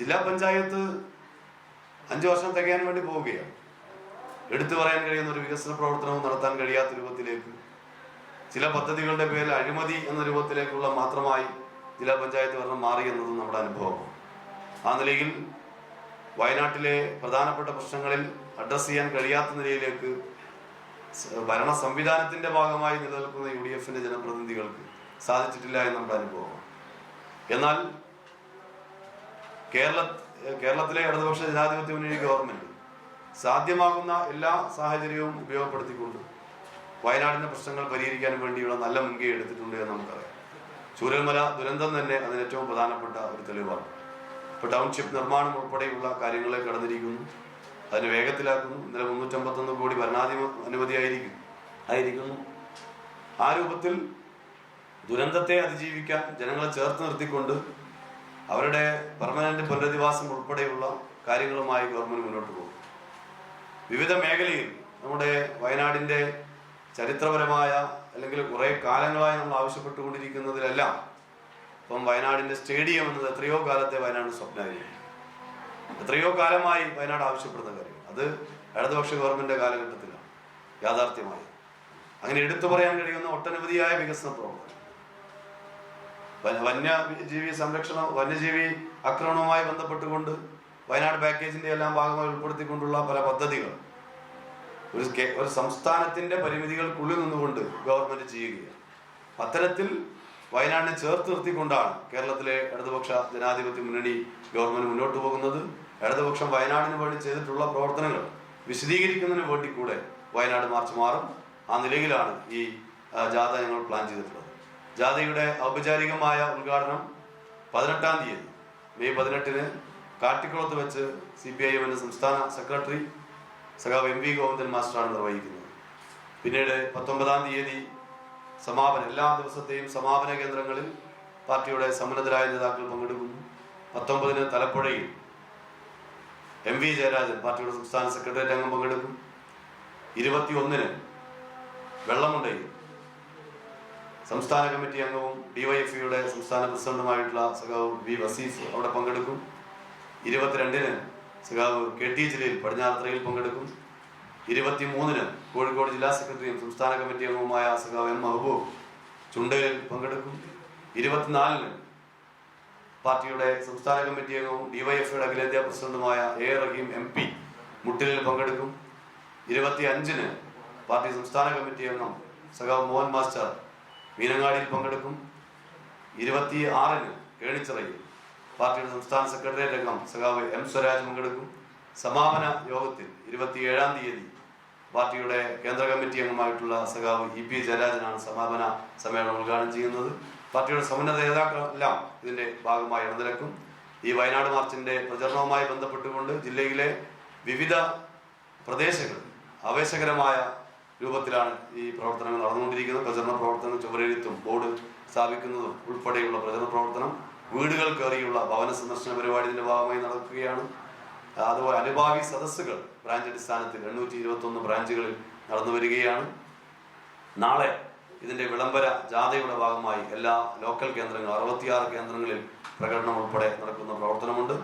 ജില്ലാ പഞ്ചായത്ത് 5 വർഷം തികയാൻ വേണ്ടി പോവുകയാണ്. എടുത്തു പറയാൻ കഴിയുന്ന ഒരു വികസന പ്രവർത്തനവും നടത്താൻ കഴിയാത്ത രൂപത്തിലേക്ക്, ചില പദ്ധതികളുടെ പേരിൽ അഴിമതി എന്ന രൂപത്തിലേക്കുള്ള മാത്രമായി ജില്ലാ പഞ്ചായത്ത് ഭരണം മാറി എന്നതും നമ്മുടെ അനുഭവമാണ്. ആ നിലയിൽ വയനാട്ടിലെ പ്രധാനപ്പെട്ട പ്രശ്നങ്ങളിൽ അഡ്രസ് ചെയ്യാൻ കഴിയാത്ത നിലയിലേക്ക് ഭരണ സംവിധാനത്തിന്റെ ഭാഗമായി നിലനിൽക്കുന്ന UDFന്റെ ജനപ്രതിനിധികൾക്ക് സാധിച്ചിട്ടില്ല എന്ന് നമ്മുടെ അനുഭവമാണ്. എന്നാൽ കേരളത്തിലെ ഇടതുപക്ഷ ജനാധിപത്യ മുന്നണി ഗവൺമെന്റ് സാധ്യമാകുന്ന എല്ലാ സാഹചര്യവും ഉപയോഗപ്പെടുത്തിക്കൊണ്ട് വയനാടിന്റെ പ്രശ്നങ്ങൾ പരിഹരിക്കാൻ വേണ്ടിയുള്ള നല്ല മുൻകൈ എടുത്തിട്ടുണ്ട് എന്ന് നമുക്കറിയാം. ചൂരൽമല ദുരന്തം തന്നെ അതിന് ഏറ്റവും പ്രധാനപ്പെട്ട ഒരു തെളിവാണ്. ഇപ്പോൾ ടൗൺഷിപ്പ് നിർമ്മാണം ഉൾപ്പെടെയുള്ള കാര്യങ്ങളെ കടന്നിരിക്കുന്നു, അതിന് വേഗത്തിലാക്കുന്നു. ഇന്നലെ 351 കോടി അനുമതി ആയിരിക്കുന്നു. ആ രൂപത്തിൽ ദുരന്തത്തെ അതിജീവിക്കാൻ ജനങ്ങളെ ചേർത്ത് നിർത്തിക്കൊണ്ട് അവരുടെ പെർമനന്റ് പുനരധിവാസം ഉൾപ്പെടെയുള്ള കാര്യങ്ങളുമായി ഗവൺമെന്റ് മുന്നോട്ട് പോകും. വിവിധ മേഖലയിൽ നമ്മുടെ വയനാടിന്റെ ചരിത്രപരമായ അല്ലെങ്കിൽ കുറെ കാലങ്ങളായി നമ്മൾ ആവശ്യപ്പെട്ടുകൊണ്ടിരിക്കുന്നതിലെല്ലാം ഇപ്പം വയനാടിന്റെ സ്റ്റേഡിയം എന്നത് എത്രയോ കാലത്തെ വയനാട് സ്വപ്നമായിരുന്നു. എത്രയോ കാലമായി വയനാട് ആവശ്യപ്പെടുന്ന കാര്യം അത് ഇടതുപക്ഷ ഗവൺമെന്റ് കാലഘട്ടത്തിലാണ് യാഥാർത്ഥ്യമായി. അങ്ങനെ എടുത്തു പറയാൻ കഴിയുന്ന ഒട്ടനവധിയായ വികസന പ്രവർത്തനം, വന്യജീവി സംരക്ഷണം, വന്യജീവി ആക്രമണവുമായി ബന്ധപ്പെട്ടുകൊണ്ട് വയനാട് പാക്കേജിന്റെ എല്ലാം ഭാഗമായി ഉൾപ്പെടുത്തിക്കൊണ്ടുള്ള പല പദ്ധതികൾ ഒരു സംസ്ഥാനത്തിന്റെ പരിമിതികൾക്കുള്ളിൽ നിന്നുകൊണ്ട് ഗവൺമെന്റ് ചെയ്യുകയാണ്. അത്തരത്തിൽ വയനാടിനെ ചേർത്ത് നിർത്തിക്കൊണ്ടാണ് കേരളത്തിലെ ഇടതുപക്ഷ ജനാധിപത്യ മുന്നണി ഗവൺമെന്റ് മുന്നോട്ട് പോകുന്നത്. ഇടതുപക്ഷം വയനാടിന് വേണ്ടി ചെയ്തിട്ടുള്ള പ്രവർത്തനങ്ങൾ വിശദീകരിക്കുന്നതിന് വേണ്ടി കൂടെ വയനാട് മാർച്ച് മാറും. ആ നിലയിലാണ് ഈ ജാഥ ഞങ്ങൾ പ്ലാൻ ചെയ്തിട്ടുള്ളത്. ജാഥയുടെ ഔപചാരികമായ ഉദ്ഘാടനം 18-ാം തീയതി മെയ് 18-ന് കാട്ടിക്കുളത്ത് വെച്ച് CPIM സംസ്ഥാന സെക്രട്ടറി സഖാവ് MV ഗോവിന്ദൻ മാസ്റ്ററാണ് നിർവഹിക്കുന്നത്. പിന്നീട് 19-ാം തീയതി എല്ലാ ദിവസത്തെയും സമാപന കേന്ദ്രങ്ങളിൽ പാർട്ടിയുടെ സമുന്നതരായ നേതാക്കൾ പങ്കെടുക്കുന്നു. 19-ന് തലപ്പുഴയിൽ MV ജയരാജൻ പാർട്ടിയുടെ സംസ്ഥാന സെക്രട്ടേറിയറ്റ് അംഗം പങ്കെടുക്കും. 21-ന് വെള്ളമുണ്ടയിൽ സംസ്ഥാന കമ്മിറ്റി അംഗവും DYFയുടെ സംസ്ഥാന പ്രസിഡന്റുമായിട്ടുള്ള സഖാവ് V വസീഫ് അവിടെ പങ്കെടുക്കും. 22-ന് സഖാവ് KT ജലീൽ പടിഞ്ഞാറത്തറയിൽ പങ്കെടുക്കും. 23-ന് കോഴിക്കോട് ജില്ലാ സെക്രട്ടറിയും സംസ്ഥാന കമ്മിറ്റി അംഗവുമായ സഖാവ് M മെഹബൂബ് ചുണ്ടയിൽ പങ്കെടുക്കും. 24-ന് പാർട്ടിയുടെ സംസ്ഥാന കമ്മിറ്റി അംഗവും DYFയുടെ അഖിലേന്ത്യാ പ്രസിഡന്റുമായ A റഹീം MP മുട്ടിലിൽ പങ്കെടുക്കും. 25-ന് പാർട്ടി സംസ്ഥാന കമ്മിറ്റി അംഗം സഖാവ് മോഹൻ മാസ്റ്റർ മീനങ്ങാടിയിൽ പങ്കെടുക്കും. 26-ന് കേണിച്ചിറയിൽ പാർട്ടിയുടെ സംസ്ഥാന സെക്രട്ടേറിയറ്റ് അംഗം സഖാവ് M സ്വരാജ് പങ്കെടുക്കും. സമാപന യോഗത്തിൽ 27-ാം തീയതി പാർട്ടിയുടെ കേന്ദ്ര കമ്മിറ്റി അംഗമായിട്ടുള്ള സഖാവ് EP ജയരാജനാണ് സമാപന സമ്മേളനം ഉദ്ഘാടനം ചെയ്യുന്നത്. പാർട്ടിയുടെ സമുന്നത നേതാക്കളെല്ലാം ഇതിന്റെ ഭാഗമായി അണിനിരക്കും. ഈ വയനാട് മാർച്ചിന്റെ പ്രചരണവുമായി ബന്ധപ്പെട്ടുകൊണ്ട് ജില്ലയിലെ വിവിധ പ്രദേശങ്ങളിൽ ആവേശകരമായ രൂപത്തിലാണ് ഈ പ്രവർത്തനങ്ങൾ നടന്നുകൊണ്ടിരിക്കുന്നത്. പ്രചരണ പ്രവർത്തനം, ചുവരെഴുത്തും ബോർഡ് സ്ഥാപിക്കുന്നതും ഉൾപ്പെടെയുള്ള പ്രചരണ പ്രവർത്തനം, വീടുകൾ കയറിയുള്ള ഭവന സന്ദർശന പരിപാടി ഇതിന്റെ ഭാഗമായി നടക്കുകയാണ്. അതുപോലെ അനുഭാവി സദസ്സുകൾ ബ്രാഞ്ച് അടിസ്ഥാനത്തിൽ 821 ബ്രാഞ്ചുകളിൽ നടന്നു വരികയാണ്. നാളെ ഇതിന്റെ വിളംബര ജാഥയുടെ ഭാഗമായി എല്ലാ ലോക്കൽ കേന്ദ്രങ്ങൾ 66 കേന്ദ്രങ്ങളിൽ പ്രകടനം ഉൾപ്പെടെ നടക്കുന്ന പ്രവർത്തനമുണ്ട്.